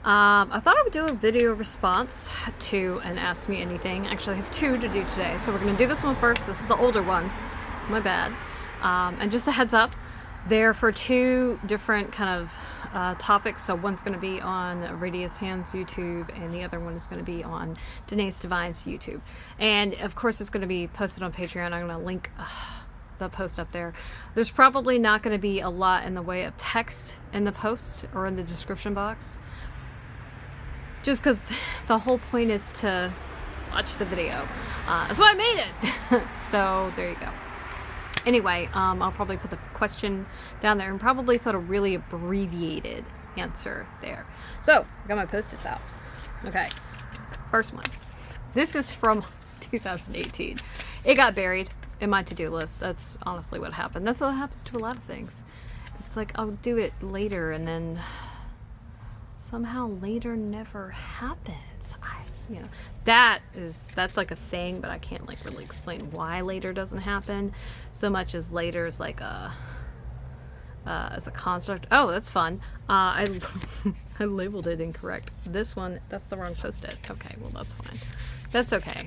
I thought I would do a video response to an Ask Me Anything. Actually, I have two to do today. So we're going to do this one first. This is the older one. My bad. And just a heads up, they're for two different kind of topics. So one's going to be on Aradia's Hands YouTube, and the other one is going to be on Danae's Divine's YouTube. And of course, it's going to be posted on Patreon. I'm going to link the post up there. There's probably not going to be a lot in the way of text in the post or in the description box, just because the whole point is to watch the video. That's why I made it. So there you go. Anyway, I'll probably put the question down there and probably put a really abbreviated answer there. So I got my post-its out. Okay, first one. This is from 2018. It got buried in my to-do list. That's honestly what happened. That's what happens to a lot of things. It's like I'll do it later, and then somehow later never happens. You know, that's like a thing, but I can't like really explain why later doesn't happen so much as later is like as a construct. Oh, that's fun. I labeled it incorrect. This one, that's the wrong post-it. Okay, well that's fine. That's okay.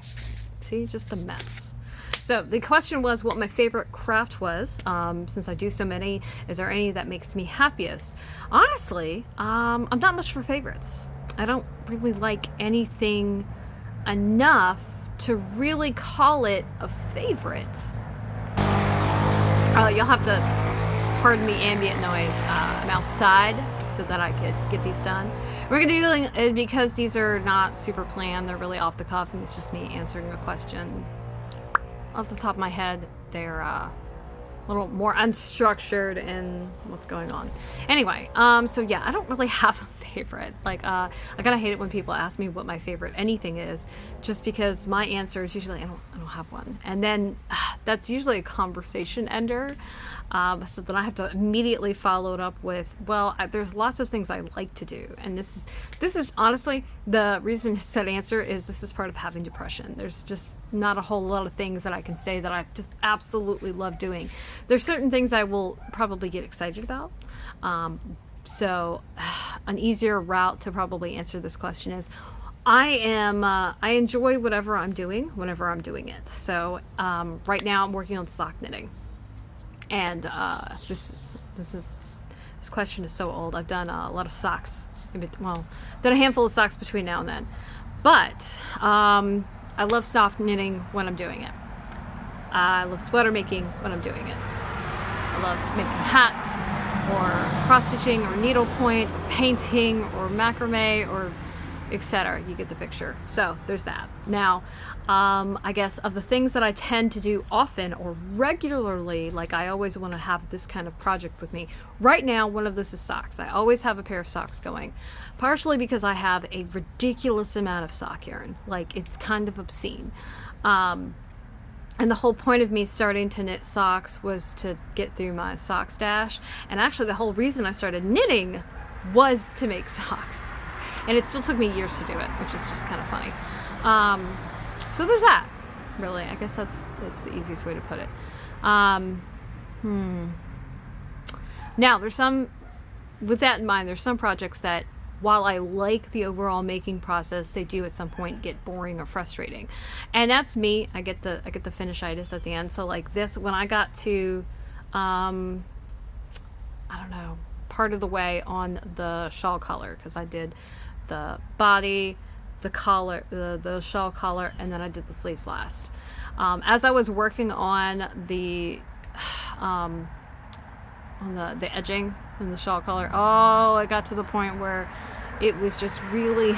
See, just a mess. So the question was what my favorite craft was. Since I do so many, is there any that makes me happiest? Honestly, I'm not much for favorites. I don't really like anything enough to really call it a favorite. You'll have to pardon the ambient noise. I'm outside so that I could get these done. We're gonna do it because these are not super planned. They're really off the cuff, and it's just me answering a question off the top of my head. They're a little more unstructured in what's going on. Anyway, so yeah, I don't really have a favorite. Like, I kind of hate it when people ask me what my favorite anything is, just because my answer is usually I don't have one, and then that's usually a conversation ender. So then I have to immediately follow it up with, well, there's lots of things I like to do, and this is honestly the reason it's that answer is this is part of having depression. There's just not a whole lot of things that I can say that I just absolutely love doing. There's certain things I will probably get excited about. So an easier route to probably answer this question is I enjoy whatever I'm doing whenever I'm doing it. So right now I'm working on sock knitting. And this question is so old. I've done a lot of socks. Well, done a handful of socks between now and then. But I love soft knitting when I'm doing it. I love sweater making when I'm doing it. I love making hats, or cross stitching, or needlepoint, or painting, or macrame, or etc. You get the picture. So there's that. Now, I guess of the things that I tend to do often or regularly, like I always want to have this kind of project with me. Right now, one of this is socks. I always have a pair of socks going, partially because I have a ridiculous amount of sock yarn. Like, it's kind of obscene. And the whole point of me starting to knit socks was to get through my sock stash. And actually the whole reason I started knitting was to make socks. And it still took me years to do it, which is just kind of funny. So there's that, really. I guess that's the easiest way to put it. Now, with that in mind, there's some projects that, while I like the overall making process, they do at some point get boring or frustrating. And that's me. I get the finishitis at the end. So like this, when I got to, I don't know, part of the way on the shawl collar, because I did the body, the collar, the shawl collar, and then I did the sleeves last. As I was working on the edging and the shawl collar, oh, I got to the point where it was just really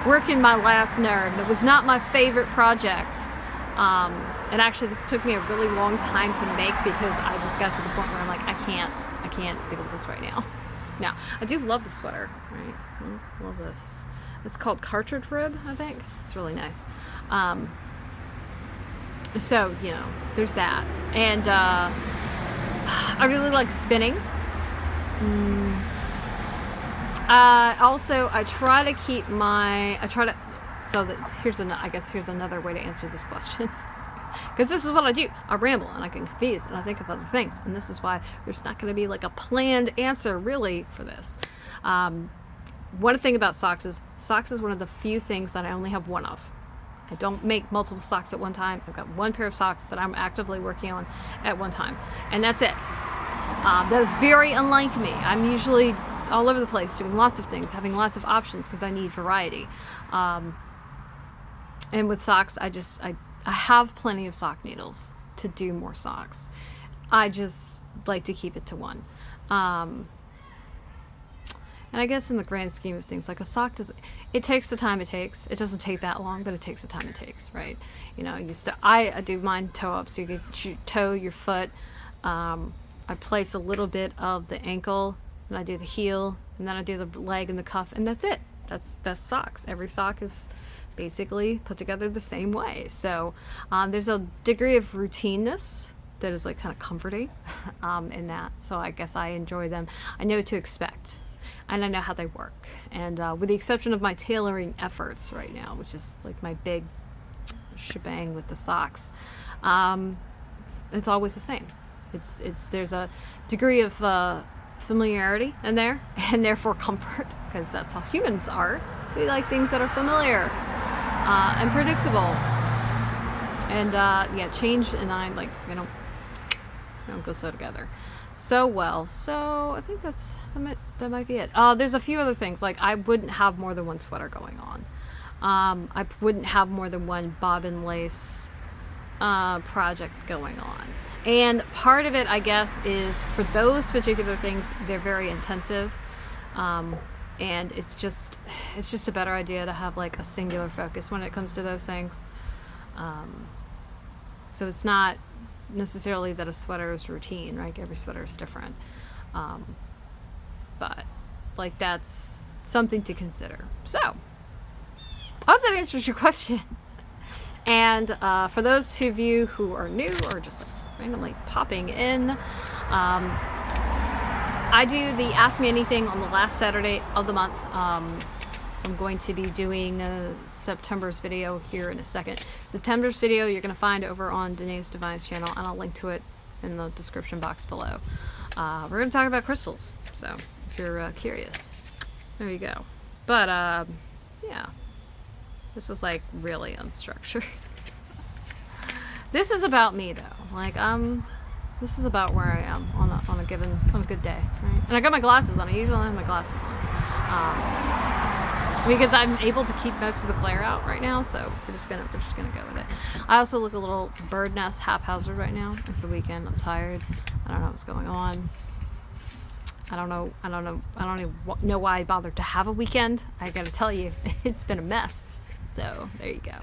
working my last nerve. It was not my favorite project. And actually this took me a really long time to make because I just got to the point where I'm like, I can't deal with this right now. Now, I do love the sweater, right? I love this. It's called Cartridge Rib, I think. It's really nice. So, you know, there's that. And I really like spinning. Also, I try to keep here's another way to answer this question. Because this is what I do. I ramble and I get confused and I think of other things. And this is why there's not going to be like a planned answer really for this. one thing about socks is one of the few things that I only have one of. I don't make multiple socks at one time. I've got one pair of socks that I'm actively working on at one time, and that's it. That is very unlike me. I'm usually all over the place doing lots of things, having lots of options because I need variety. And with socks, I have plenty of sock needles to do more socks. I just like to keep it to one. And I guess in the grand scheme of things, like a sock it takes the time it takes. It doesn't take that long, but it takes the time it takes, right? You know, I do mine toe up, so you can toe your foot. I place a little bit of the ankle, and I do the heel, and then I do the leg and the cuff, and that's it. That's socks. Every sock is basically put together the same way. So there's a degree of routineness that is like kind of comforting in that. So I guess I enjoy them. I know what to expect, and I know how they work. And with the exception of my tailoring efforts right now, which is like my big shebang with the socks, it's always the same. There's a degree of familiarity in there, and therefore comfort, because that's how humans are. We like things that are familiar and predictable. And yeah, change and I like they don't go so together so well. So I think that might be it. There's a few other things, like I wouldn't have more than one sweater going on. I wouldn't have more than one bobbin lace project going on. And part of it, I guess, is for those particular things, they're very intensive. And it's just a better idea to have like a singular focus when it comes to those things. So it's not necessarily that a sweater is routine, right? Every sweater is different. But like that's something to consider. So I hope that answers your question. And for those of you who are new or just like randomly popping in, I do the Ask Me Anything on the last Saturday of the month. I'm going to be doing September's video here in a second. September's video you're going to find over on Danae's Divine's channel, and I'll link to it in the description box below. We're going to talk about crystals, so if you're curious, there you go. But yeah, this was like really unstructured. This is about me though. Like this is about where I am on a good day, right? And I got my glasses on. I usually have my glasses on because I'm able to keep most of the glare out right now. So we're just gonna go with it. I also look a little bird nest haphazard right now. It's the weekend. I'm tired. I don't know what's going on. I don't even know why I bothered to have a weekend. I gotta tell you, it's been a mess. So there you go.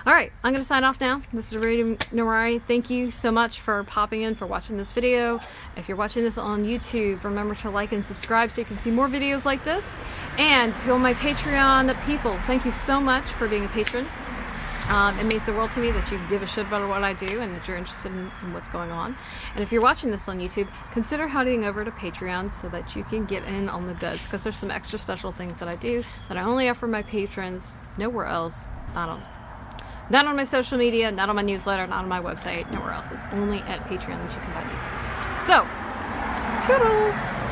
All right, I'm gonna sign off now. This is Radio Norari. Thank you so much for popping in, for watching this video. If you're watching this on YouTube, remember to like and subscribe so you can see more videos like this. And to all my Patreon people, thank you so much for being a patron. It means the world to me that you give a shit about what I do and that you're interested in what's going on. And if you're watching this on YouTube, consider heading over to Patreon so that you can get in on the goods, because there's some extra special things that I do that I only offer my patrons, nowhere else, not on my social media, not on my newsletter, not on my website, nowhere else. It's only at Patreon that you can buy these things. So, toodles!